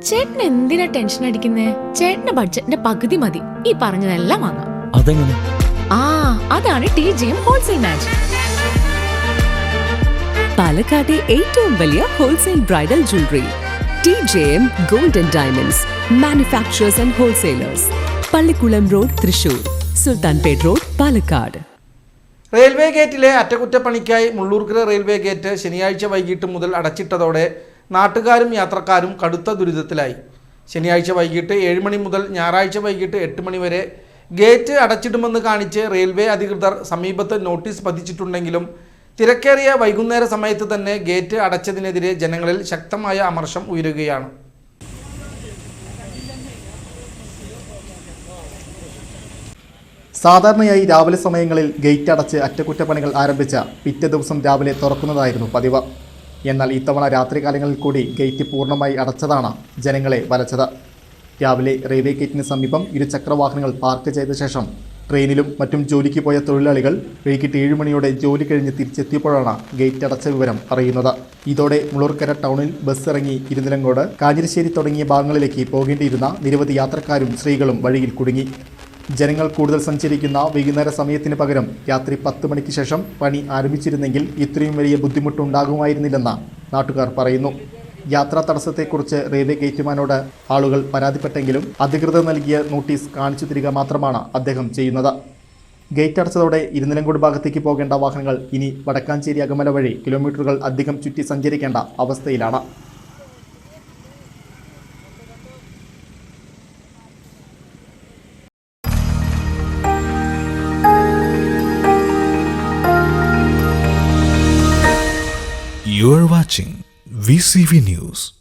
ചേട്ടൻ എന്തിനാ ടെൻഷൻ അടിക്കുന്നേ? ചേട്ടന്റെ ബഡ്ജറ്റിന്റെ പകുതി മതി ഈ പറഞ്ഞതെല്ലാം വാങ്ങാം. അതെങ്ങനെ? അതാണ് TJM ഹോൾസെയിൽ മാജിക്. പാലക്കാട്ടെ ഏറ്റവും വലിയ wholesale bridal jewellery TJM Gold and Diamonds Manufacturers and Wholesalers, Pallikulam road, Thrissur, Sultanpet road, Palakkad. Railway ഗേറ്റിലെ അറ്റകുറ്റപ്പണിക്കായി മുള്ളൂർക്കര റെയിൽവേ ഗേറ്റ് ശനിയാഴ്ച വൈകിട്ട് മുതൽ അടച്ചിട്ടതോടെ നാട്ടുകാരും യാത്രക്കാരും കടുത്ത ദുരിതത്തിലായി. ശനിയാഴ്ച വൈകിട്ട് 7 മണി മുതൽ ഞായറാഴ്ച വൈകിട്ട് 8 മണി വരെ ഗേറ്റ് അടച്ചിടുമെന്ന് കാണിച്ച് റെയിൽവേ അധികൃതർ സമീപത്ത് നോട്ടീസ് പതിച്ചിട്ടുണ്ടെങ്കിലും തിരക്കേറിയ വൈകുന്നേര സമയത്ത് തന്നെ ഗേറ്റ് അടച്ചതിനെതിരെ ജനങ്ങളിൽ ശക്തമായ അമർഷം ഉയരുകയാണ്. സാധാരണയായി രാവിലെ സമയങ്ങളിൽ ഗേറ്റ് അടച്ച് അറ്റകുറ്റപ്പണികൾ ആരംഭിച്ച പിറ്റേ ദിവസം രാവിലെ തുറക്കുന്നതായിരുന്നു പതിവ്. എന്നാൽ ഇത്തവണ രാത്രികാലങ്ങളിൽ കൂടി ഗേറ്റ് പൂർണ്ണമായി അടച്ചതാണ് ജനങ്ങളെ വലച്ചത്. രാവിലെ റെയിൽവേ ഗേറ്റിന് സമീപം ഇരുചക്രവാഹനങ്ങൾ പാർക്ക് ചെയ്ത ശേഷം ട്രെയിനിലും മറ്റും ജോലിക്ക് പോയ തൊഴിലാളികൾ വൈകിട്ട് 7 മണിയോടെ ജോലി കഴിഞ്ഞ് തിരിച്ചെത്തിയപ്പോഴാണ് ഗേറ്റ് അടച്ച വിവരം അറിയുന്നത്. ഇതോടെ മുളൂർക്കര ടൗണിൽ ബസ് ഇറങ്ങി ഇരുനിലങ്കോട്, കാഞ്ഞിരശ്ശേരി തുടങ്ങിയ ഭാഗങ്ങളിലേക്ക് പോകേണ്ടിയിരുന്ന നിരവധി യാത്രക്കാരും സ്ത്രീകളും വഴിയിൽ കുടുങ്ങി. ജനങ്ങൾ കൂടുതൽ സഞ്ചരിക്കുന്ന വൈകുന്നേര സമയത്തിന് പകരം രാത്രി 10 മണിക്ക് ശേഷം പണി ആരംഭിച്ചിരുന്നെങ്കിൽ ഇത്രയും വലിയ ബുദ്ധിമുട്ടുണ്ടാകുമായിരുന്നില്ലെന്ന് നാട്ടുകാർ പറയുന്നു. യാത്രാ തടസ്സത്തെക്കുറിച്ച് റെയിൽവേ ഗേറ്റുമാനോട് ആളുകൾ പരാതിപ്പെട്ടെങ്കിലും അധികൃതർ നൽകിയ നോട്ടീസ് കാണിച്ചു തരിക മാത്രമാണ് അദ്ദേഹം ചെയ്യുന്നത്. ഗേറ്റ് അടച്ചതോടെ ഇരുനിലങ്കോട് ഭാഗത്തേക്ക് പോകേണ്ട വാഹനങ്ങൾ ഇനി വടക്കാഞ്ചേരി അകമല വഴി കിലോമീറ്ററുകൾ അധികം ചുറ്റി സഞ്ചരിക്കേണ്ട അവസ്ഥയിലാണ്. You are watching VCV News.